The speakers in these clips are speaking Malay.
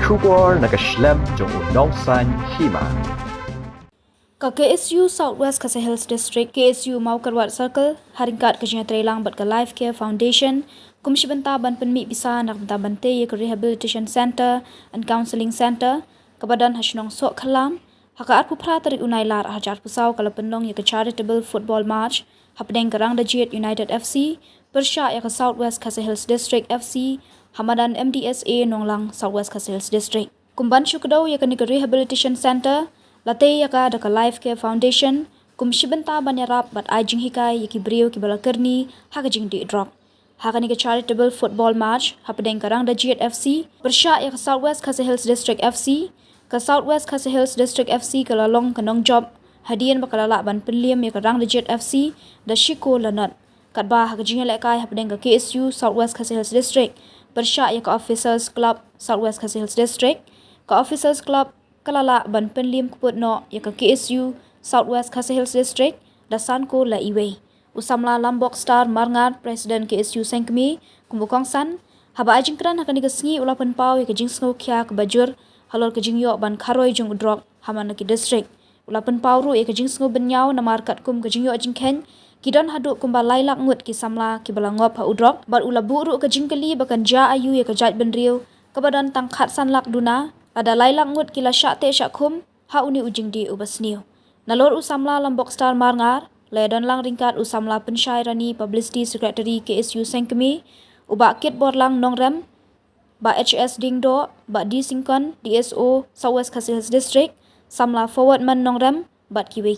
Shubor nakaslem jong unongsan Hima. Ka KSU Southwest Khasi Hills District KSU Maukarwat Circle haringkat kejnya trelang bat ka Life Care Foundation kumshi benta ban Pynmih Pisa nak benta bante ye ke Rehabilitation Center and Counseling Center kebadan hasnong sok khalam haka at pupra tarik unai lar hajar pusau kala Pynlong ye ke Charitable Football Match hapdeng kerang Dajiat United FC persya ye ke Southwest Khasi Hills District FC Hamadan MDSA Nonglang Southwest Khasi Hills District kumban syukdau ye ke Rehabilitation Center Latay yaka daka Life Care Foundation kumshi benta banyarap bat ajing hikai yaki brio ki balakerni haka jing di drop. Haka ni ke Charitable Football Match hapadeng karang Dajiat FC persya yaka Southwest Khasi Hills District FC ke Southwest Khasi Hills District FC ke lalong kanong job hadian bakalala ban Pynliam yaka rang Dajiat FC da shiko lanat. Katba haka jing lekai hapadeng ke KSU Southwest Khasi Hills District persya yaka Officers Club Southwest Khasi Hills District ke Officers Club kalala ban Pynliam kuput no yaka KSU Southwest Khasi Hills District dasanko la iwe usamla lambok star marngat Presiden KSU Pynmih kumbukong san haba ajing kran hakani kesngi ulapan pau yaka jing sngo kya ke bajur halol ke jing yo ban kharoi jung udrok hamana ki district ulapan pau ru yaka jing sngo benyau na markat kum ke jing yo jing ken kidon haduk kumba lailak ngut ki samla ki balangop ha udrok bar ula buru ke jing kali bakan ja ayu yaka jat benriu kebadan tangkhat sanlak duna ada lailak ngut kila syakte syakum ha uni ujing di ubasniu nalor usamla lambok star marngar ledon lang ringkat usamla pensyairani publicity secretary KSU Pynmih uba kit borlang nongrem ba HS dingdo ba di singkon DSO Southwest Khasi Hills District samla forward man nongrem bat kiwe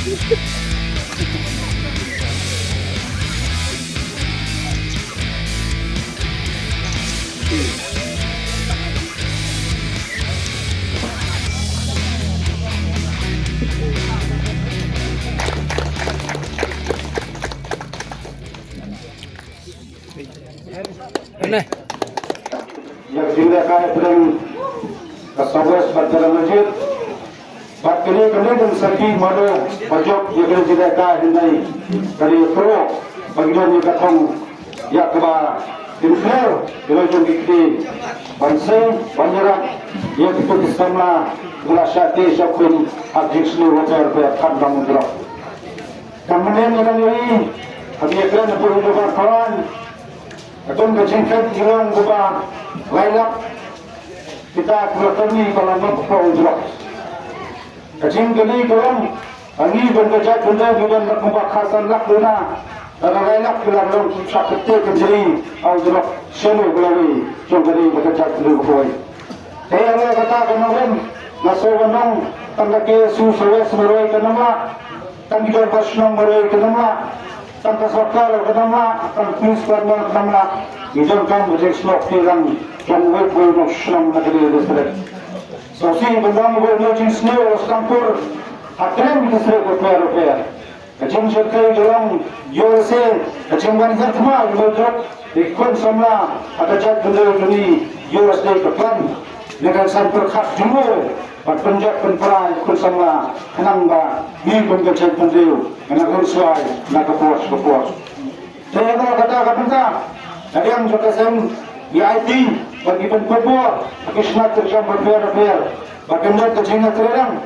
Yang dilakukan dalam kesabas dalam masjid. Kini dan segi mana pajak yang dilakukan ini dari pro bagian yang katong yang keba influencer dengan jumlah bangsa banyak yang itu bersama melasati syakun ajik seluruh wajar kandang drop. Kemudian yang ini kami akan berhubungan kawan. Atau kecengkat hilang gubah layak kita kelatami kalau mampu drop. Kecing kini kawan angin berkejat benda bukan gubah khasan lak duna. Dan layak bilang long sakit kecil au drop selu belawi jongkari berkejat dulu koi. Saya Allah kata kemarin nasawanong tanda ke susuwes meroy kenama tanda kita pasnong meroy kenama. Tanpa sakar kenama, tanpa polis perman kenama, ijan kan berjek slok tilang, yang web nak senang nak jadi distrik. So si benda web nak jenis ni stampur, akan distrik repair. Kacang serkai jalan, USA, kacang banyak semua berjek, ikut semua ada jat benda ini USA kepan, dengan sampur khas jumlah. Penjak penperai bersama kenamba ni penjak penjau dengan sesuai nak kepuas. Saya kalau kata ada yang juga sem di IT bagi penpebor bagi senat terjam berbiar bagaimana terjengah terang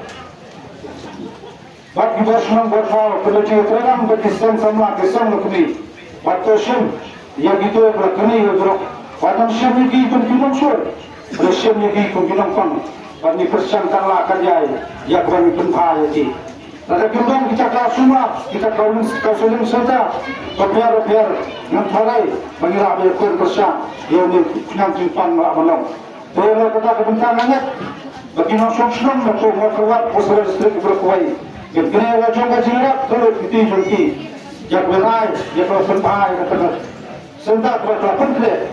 bagi bersenang berfal terjengah terang bagi sem sama kesam lekmi bagi sem yang itu berkini berok pada sem ini penjunung sur sem ini penjunung pang kami persangkalah kerja yang kami penpai ini. Ada kembang kita kau semua kita kausulim saja berbiar nanti mengira berkur bersah yang dengan simpan malam. Saya kata kebentangannya bagi nasib senang untuk melakukan proses listrik berkuai. Jadi wajib gajirak terus ditunjuki. Jak berai, jak penpai kata. Sentak berlapan kle.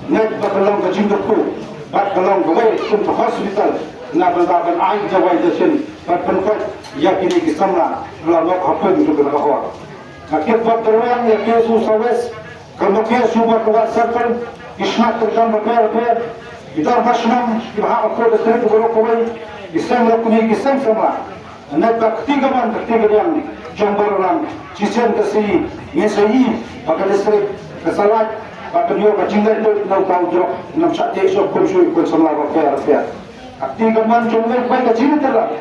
Net berkelong kejingku. Berkelong kawai untuk hospital. Nak berlapan air jawai desin. Berpenkat yakini kisamla melalui apa itu berkahwat. Akhir berteruang yakini susawes. Kalau kiasu berkuasarkan isnak terjam berper. Kita masnam dibahas apa listrik berkuai. Kisam lakuni kisam sama. Nak ketiga yang jambar orang. Cicen kasi ngesai pakai listrik kesalat. Pakai dia kacinggai itu nak tahu jok. Nak cakap esok kursus ikut sama berper. Ketiga cuma baik kacing terlah.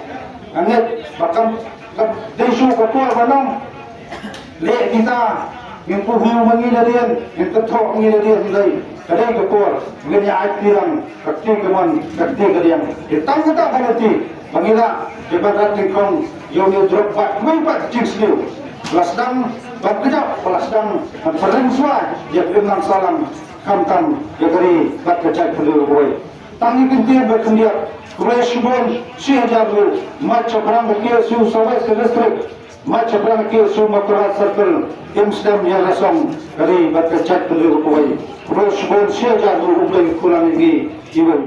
Angin bahkan desu ketua banang le kita yang puhu mengiladian yang ketok mengiladian dari kadai ketua gini aitirang ketiga yang ditang kita berarti mengila jabatan tingkong yang drop bat mempat cingsliu lasdang berkejap lasdang sering suai yang benang salam kamtam yang dari bat kejap berdua tangi kintir berkendiak Kureshbon Syahjabu macam orang kira su sawai listrik macam orang kira su makurat circle Amsterdam yang rasam dari berkecak beliau kuai Kureshbon Syahjabu ubleng kurang lagi jiwa